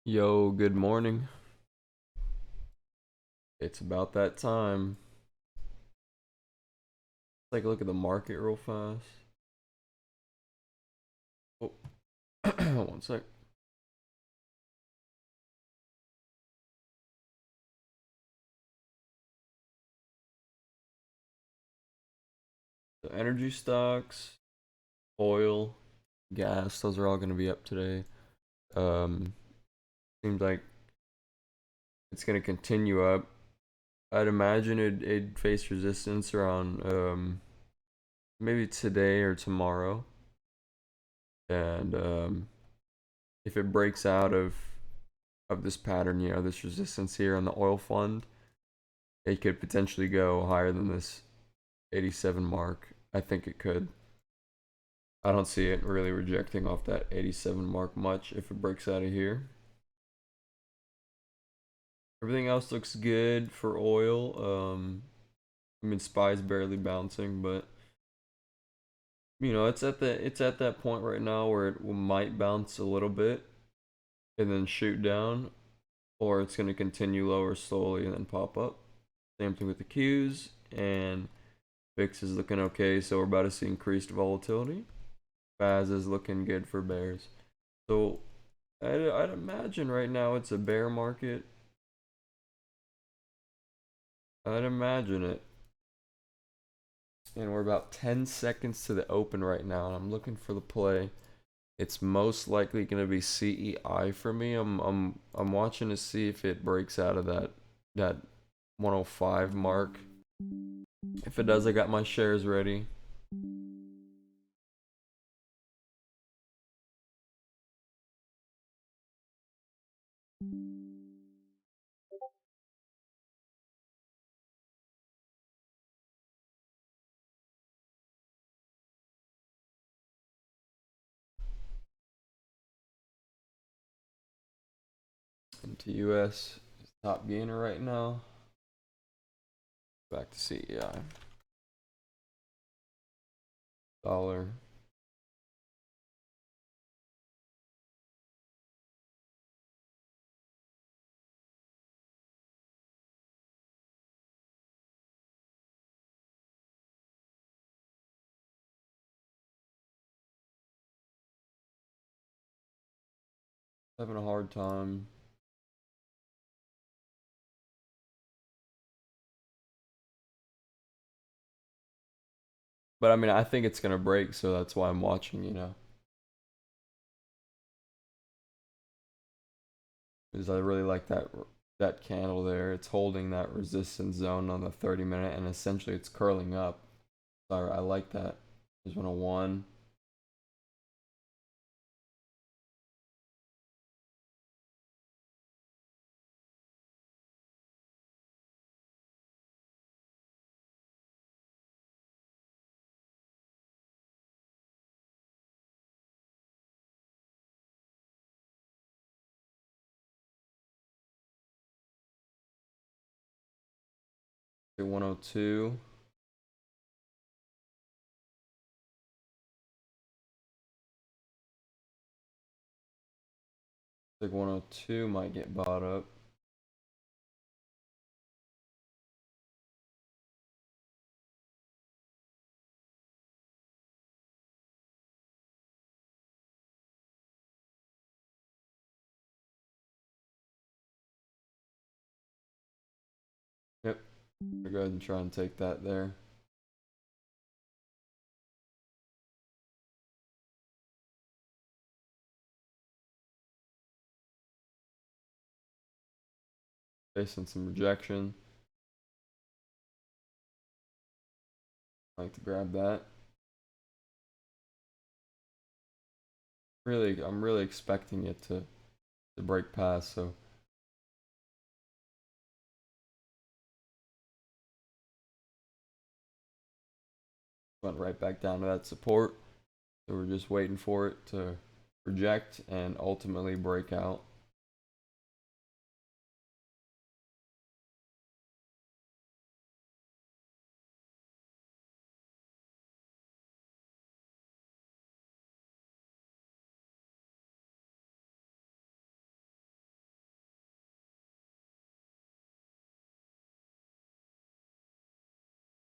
Yo, good morning. It's about that time. Let's take a look at the market real fast. Oh, one sec. The energy stocks, oil, gas, those are all going to be up today. Um, Seems like it's going to continue up. I'd imagine it'd face resistance around maybe today or tomorrow. And if it breaks out of this pattern, this resistance here on the oil fund, it could potentially go higher than this 87 mark. I think it could. I don't see it really rejecting off that 87 mark much if it breaks out of here. Everything else looks good for oil. I mean, SPY's barely bouncing, but it's at that point right now where it might bounce a little bit and then shoot down, or it's going to continue lower slowly and then pop up. Same thing with the Qs, and VIX is looking okay, so we're about to see increased volatility. FAS is looking good for bears. So I'd imagine right now it's a bear market. I'd imagine it. And we're about 10 seconds to the open right now, and I'm looking for the play. It's most likely going to be CEI for me. I'm watching to see if it breaks out of that 105 mark. If it does, I got my shares ready. Into US is top gainer right now. Back to CEI. Dollar. 'Having a hard time. But I mean, I think it's gonna break, so that's why I'm watching. Because I really like that candle there. It's holding that resistance zone on the 30-minute, and essentially it's curling up. So I like that. There's 101. Say 102. Like 102 might get bought up. Yep. I'll go ahead and try and take that there. Facing some rejection. I like to grab that. I'm really expecting it to break past, so went right back down to that support. So we're just waiting for it to reject and ultimately break out.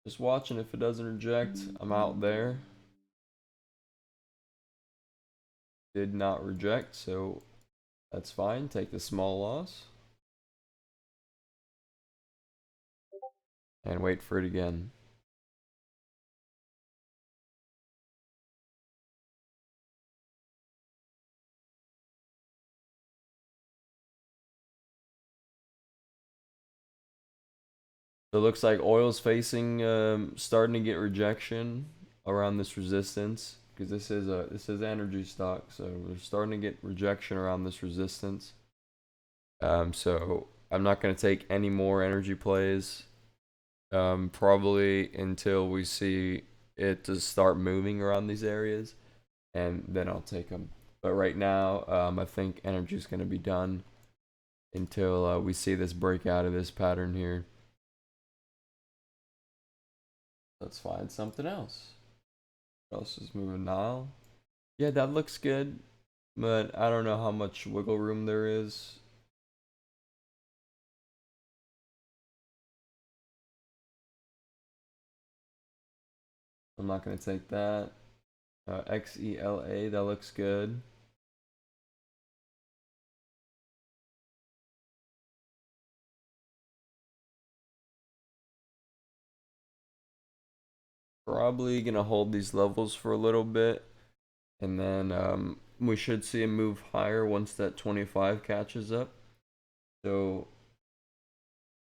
Just watching if it doesn't reject. I'm out there. Did not reject, so that's fine. Take the small loss. And wait for it again. So it looks like oil's facing starting to get rejection around this resistance because this is energy stock, so we're starting to get rejection around this resistance. So I'm not going to take any more energy plays. Probably until we see it to start moving around these areas, and then I'll take them. But right now, I think energy is going to be done until we see this break out of this pattern here. Let's find something else. What else is moving now? Yeah, that looks good, but I don't know how much wiggle room there is. I'm not going to take that. XELA, that looks good. Probably going to hold these levels for a little bit, and then we should see a move higher once that 25 catches up. So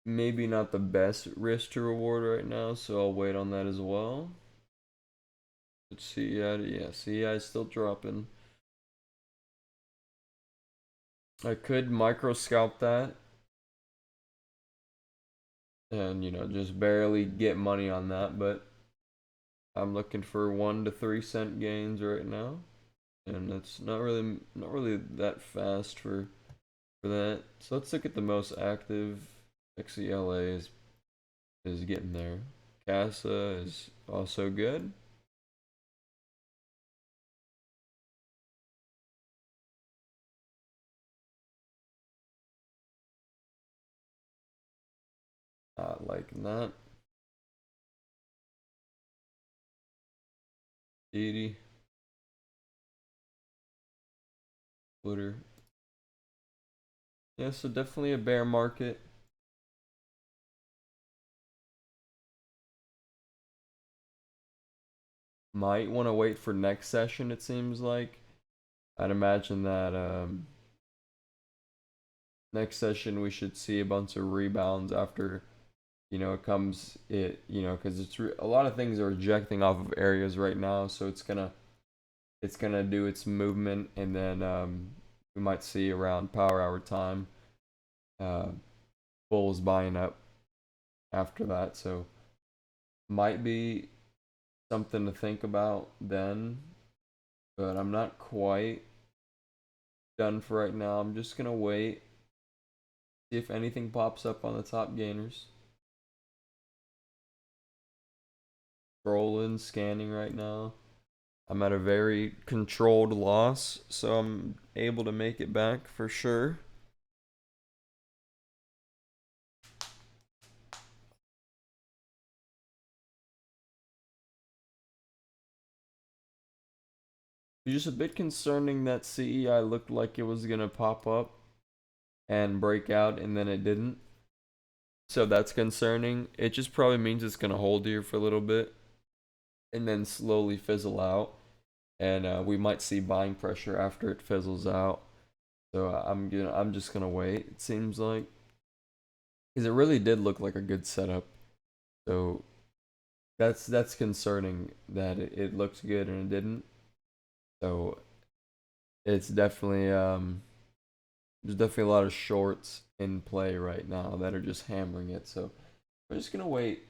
maybe not the best risk to reward right now, so I'll wait on that as well. Let's see, yeah, CI is still dropping. I could micro scalp that and just barely get money on that, but I'm looking for 1 to 3 cent gains right now, and that's not really that fast for that. So let's look at the most active. XELA is getting there. CASA is also good. Not liking that. 80. Footer. Yeah, so definitely a bear market. Might want to wait for next session, it seems like. I'd imagine that next session we should see a bunch of rebounds after because a lot of things are rejecting off of areas right now, so it's gonna do its movement, and then we might see around power hour time uh, bulls buying up after that, so might be something to think about then, but I'm not quite done for right now. I'm just gonna wait, see if anything pops up on the top gainers. Scrolling, scanning right now. I'm at a very controlled loss, so I'm able to make it back for sure. It's just a bit concerning that CEI looked like it was gonna pop up and break out, and then it didn't. So that's concerning. It just probably means it's gonna hold here for a little bit, and then slowly fizzle out. And we might see buying pressure after it fizzles out. So I'm just gonna wait. It seems like, because it really did look like a good setup. So that's concerning that it looked good and it didn't. So it's definitely there's definitely a lot of shorts in play right now that are just hammering it. So we're just gonna wait.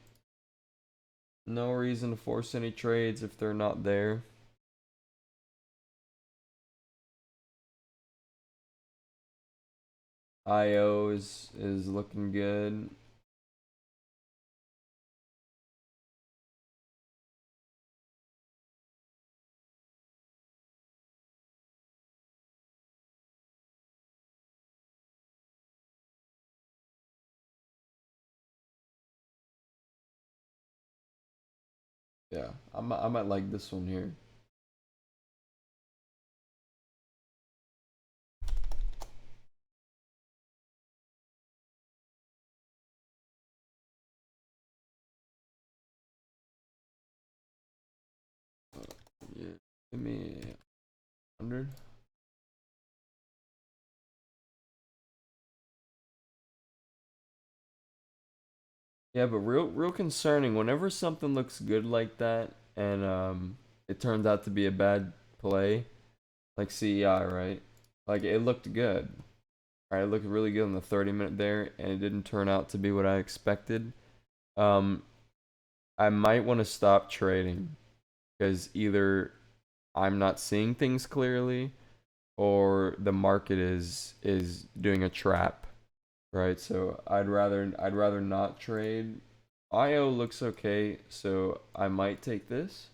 No reason to force any trades if they're not there. IO is looking good. Yeah, I might like this one here. Yeah, give me 100. Yeah, but real concerning. Whenever something looks good like that, and it turns out to be a bad play, like CEI, right? Like it looked good, right? It looked really good in the 30 minute there, and it didn't turn out to be what I expected. Um, I might want to stop trading because either I'm not seeing things clearly, or the market is doing a trap, right? So I'd rather not trade. IO looks okay, so I might take this,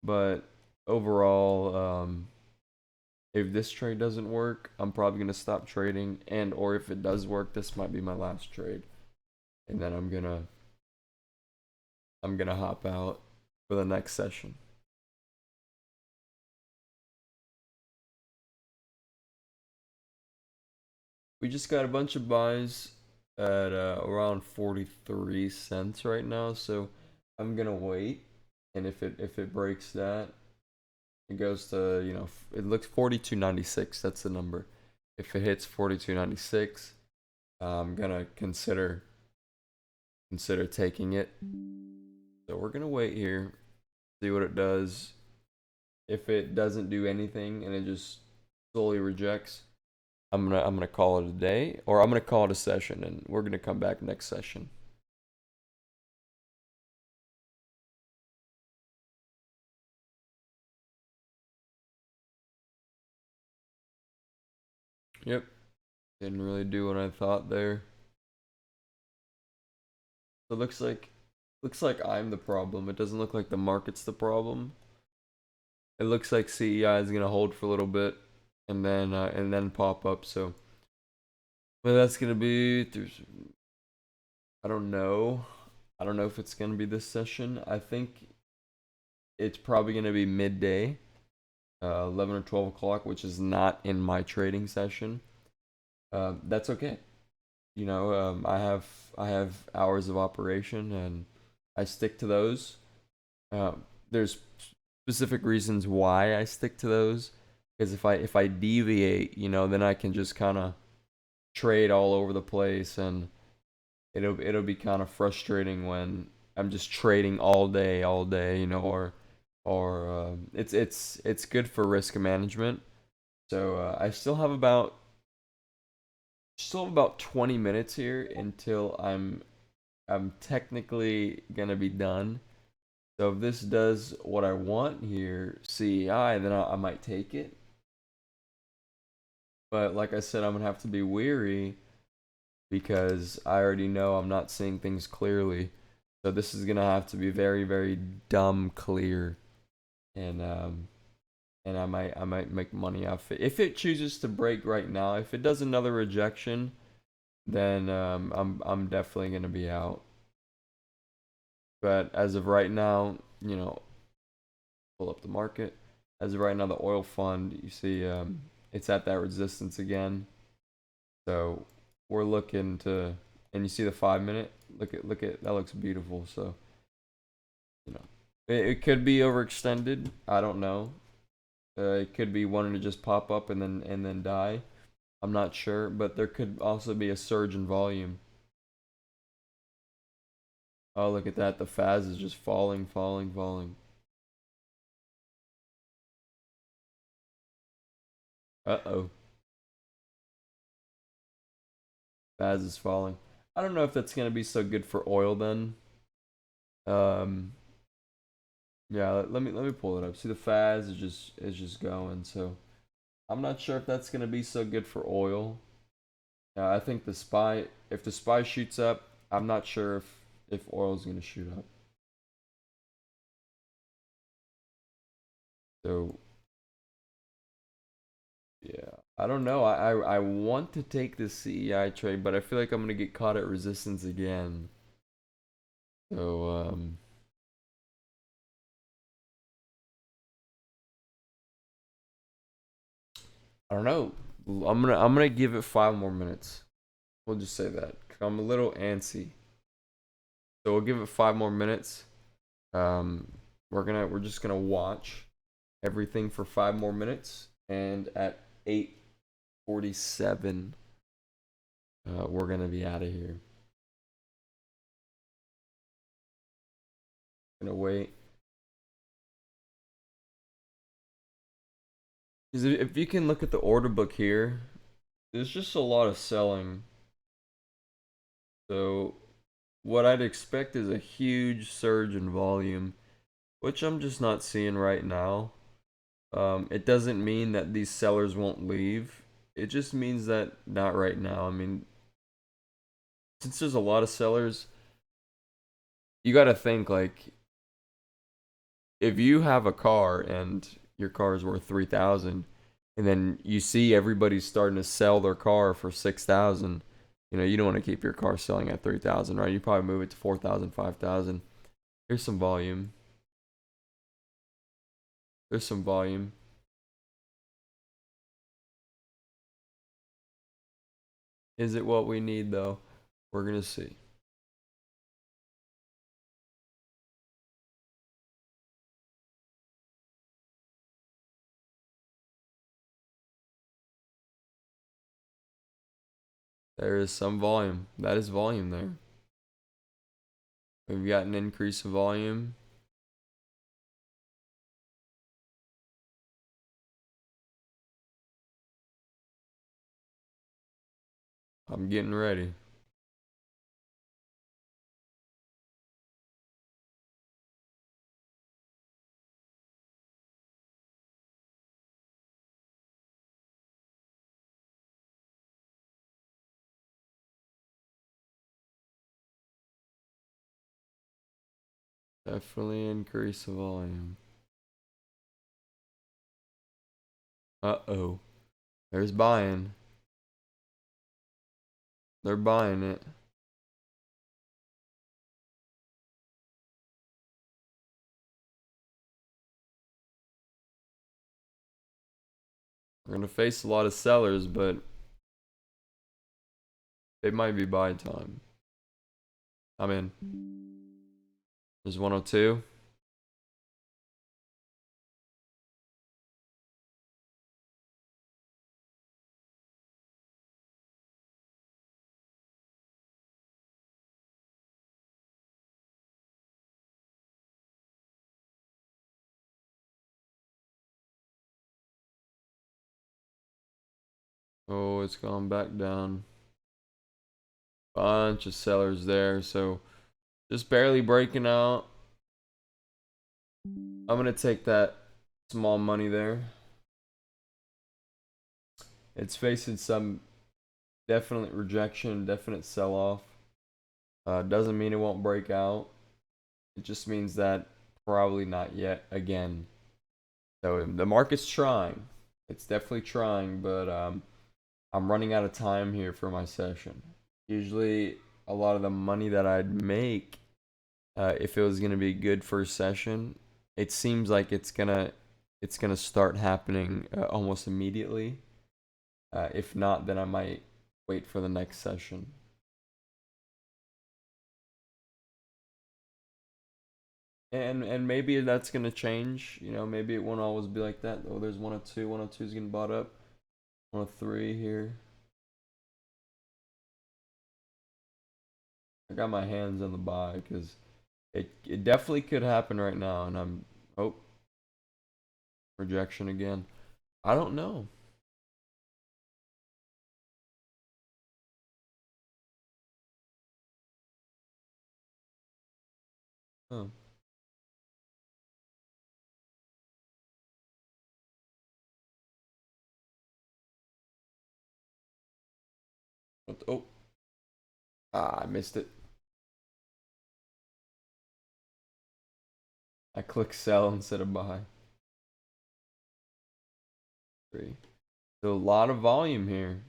but overall, if this trade doesn't work, I'm probably gonna stop trading, and or if it does work, this might be my last trade, and then I'm gonna hop out for the next session. We just got a bunch of buys at around 43 cents right now, so I'm gonna wait, and if it breaks that, it goes to, it looks 42.96. That's the number. If it hits 42.96, I'm gonna consider taking it. So we're gonna wait here, see what it does. If it doesn't do anything and it just slowly rejects, I'm gonna call it a day, or I'm gonna call it a session, and we're gonna come back next session. Yep, didn't really do what I thought there. So it looks like I'm the problem. It doesn't look like the market's the problem. It looks like CEI is gonna hold for a little bit, and then pop up. So, well, that's gonna be. I don't know. I don't know if it's gonna be this session. I think it's probably gonna be midday, 11 or 12 o'clock, which is not in my trading session. That's okay. I have hours of operation, and I stick to those. There's specific reasons why I stick to those, because if I deviate, then I can just kind of trade all over the place, and it'll be kind of frustrating when I'm just trading all day, or it's good for risk management. So I still have about 20 minutes here until I'm technically gonna be done. So if this does what I want here, CEI, then I might take it. But like I said, I'm gonna have to be weary because I already know I'm not seeing things clearly. So this is gonna have to be very, very dumb clear, and I might make money off it if it chooses to break right now. If it does another rejection, then I'm definitely gonna be out. But as of right now, pull up the market. As of right now, the oil fund, you see, it's at that resistance again. So we're looking to, and you see the 5 minute. Look at that, looks beautiful. So it could be overextended. I don't know. It could be wanting to just pop up and then die. I'm not sure, but there could also be a surge in volume. Oh, look at that. The FAS is just falling, falling, falling. Uh-oh. FAS is falling. I don't know if that's going to be so good for oil then. Um, yeah, let me pull it up. See, the FAS is just going, so I'm not sure if that's going to be so good for oil. I think if the SPY shoots up, I'm not sure if oil is going to shoot up. So yeah, I don't know. I want to take this CEI trade, but I feel like I'm gonna get caught at resistance again. So I don't know. I'm gonna give it 5 more minutes. We'll just say that. I'm a little antsy. So we'll give it 5 more minutes. Um, we're just gonna watch everything for 5 more minutes, and at 8:47, we're gonna be out of here. Gonna wait. 'Cause if you can look at the order book here, there's just a lot of selling. So what I'd expect is a huge surge in volume, which I'm just not seeing right now. It doesn't mean that these sellers won't leave. It just means that not right now. I mean, since there's a lot of sellers, you got to think like if you have a car and your car is worth 3,000 and then you see everybody's starting to sell their car for 6,000, you don't want to keep your car selling at 3,000, right? You probably move it to 4,000, 5,000. Here's some volume. There's some volume. Is it what we need though? We're going to see. There is some volume. That is volume there. We've got an increase of volume. I'm getting ready. Definitely increase the volume. Uh-oh. There's buying. They're buying it. We're gonna face a lot of sellers, but it might be buy time. I'm in. There's 102. Oh, it's gone back down. Bunch of sellers there, so just barely breaking out. I'm gonna take that small money there. It's facing some definite rejection, definite sell-off. Doesn't mean it won't break out. It just means that probably not yet again. So the market's trying. It's definitely trying, but I'm running out of time here for my session. Usually, a lot of the money that I'd make, if it was gonna be good first session, it seems like it's gonna start happening almost immediately. If not, then I might wait for the next session. And maybe that's gonna change. Maybe it won't always be like that. Oh, there's 102. 102 is getting bought up. 103 here. I got my hands on the buy because it definitely could happen right now, and I'm oh rejection again. I don't know. Oh, oh, I missed it. I clicked sell instead of buy. Three. So a lot of volume here.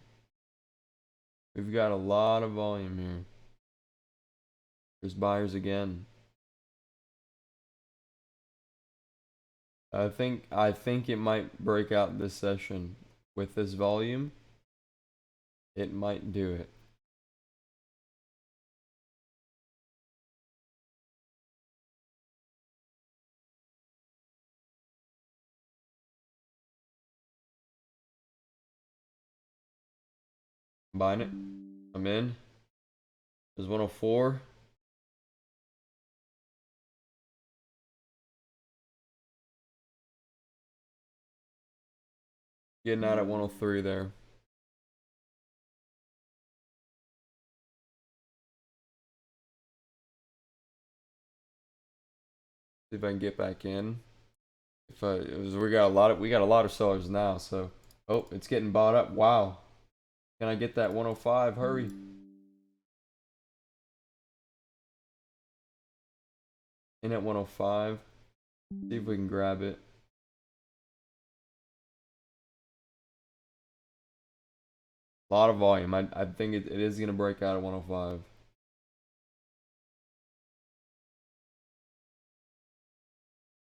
We've got a lot of volume here. There's buyers again. I think it might break out this session. with this volume, it might do it. Buying it. I'm in. There's 104. Getting out at 103 there. See if I can get back in. We got a lot of sellers now, so oh, it's getting bought up. Wow. Can I get that 105? Hurry. In at 105. See if we can grab it. A lot of volume. I think it is going to break out at 105.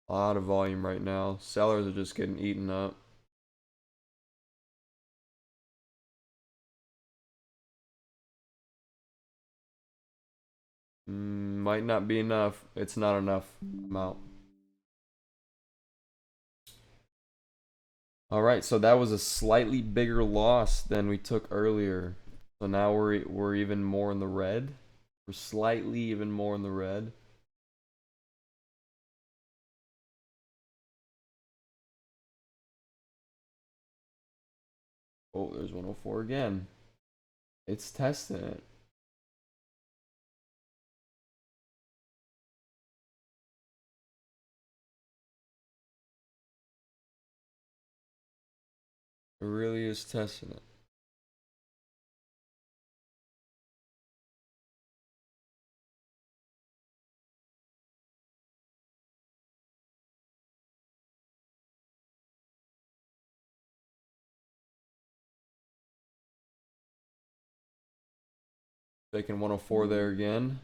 A lot of volume right now. Sellers are just getting eaten up. Might not be enough. It's not enough. I'm out. All right, so that was a slightly bigger loss than we took earlier. So now we're even more in the red. We're slightly even more in the red. Oh, there's 104 again. It's testing it. It really is testing it. Taking 104 there again.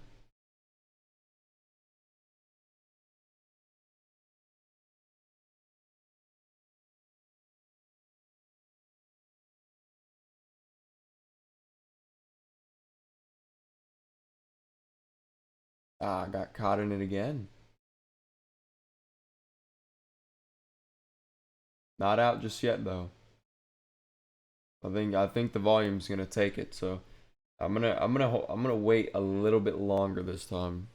Ah, got caught in it again. Not out just yet though. I think the volume's gonna take it, so I'm gonna wait a little bit longer this time.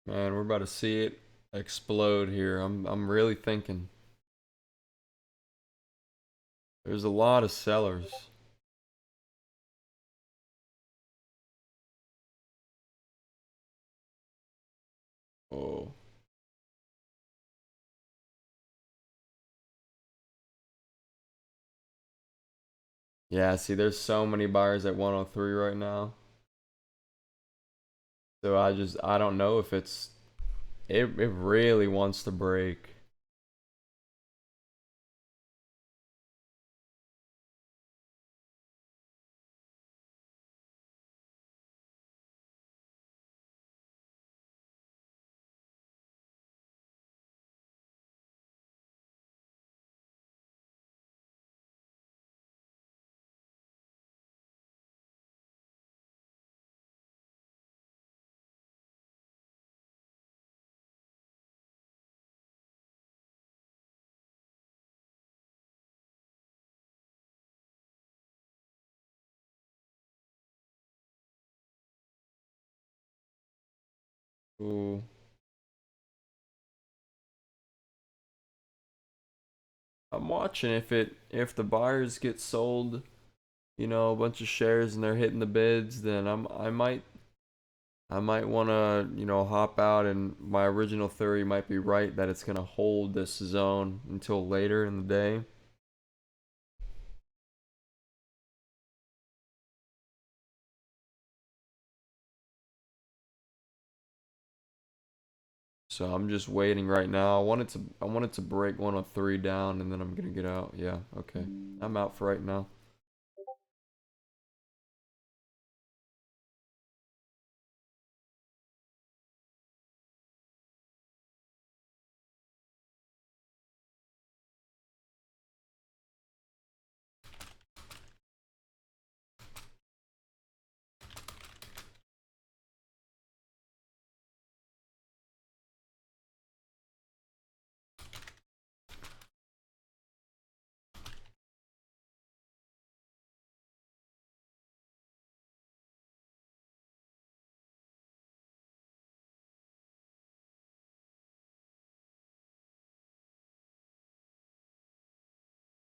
Man, we're about to see it explode here. I'm really thinking. There's a lot of sellers. Oh. Yeah, see, there's so many buyers at 103 right now. So I don't know if it really wants to break. Ooh. I'm watching if the buyers get sold, a bunch of shares and they're hitting the bids, then I might want to, hop out, and my original theory might be right that it's going to hold this zone until later in the day. So I'm just waiting right now. I want it to break 103 down, and then I'm going to get out. Yeah, okay. I'm out for right now.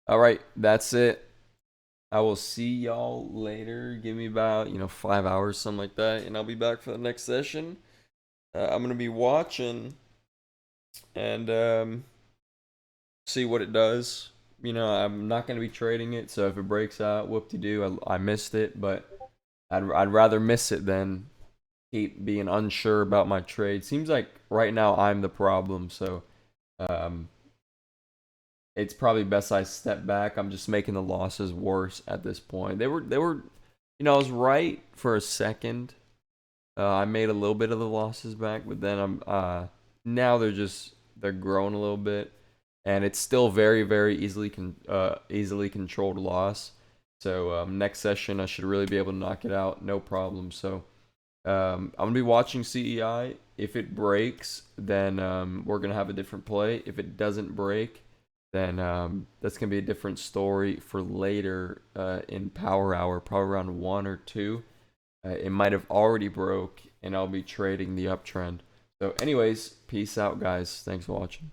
All right, that's it. I will see y'all later. Give me about, 5 hours, something like that, and I'll be back for the next session. I'm gonna be watching and see what it does. I'm not gonna be trading it, so if it breaks out, whoop-de-doo, I missed it. But I'd rather miss it than keep being unsure about my trade. Seems like right now I'm the problem, so um, it's probably best I step back. I'm just making the losses worse at this point. They were, I was right for a second. I made a little bit of the losses back, but then now they're growing a little bit, and it's still very very easily controlled loss. So next session I should really be able to knock it out, no problem. So I'm gonna be watching CEI. If it breaks, then we're gonna have a different play. If it doesn't break, then that's gonna be a different story for later in Power Hour, probably around 1 or 2. It might have already broke, and I'll be trading the uptrend. So, anyways, peace out, guys. Thanks for watching.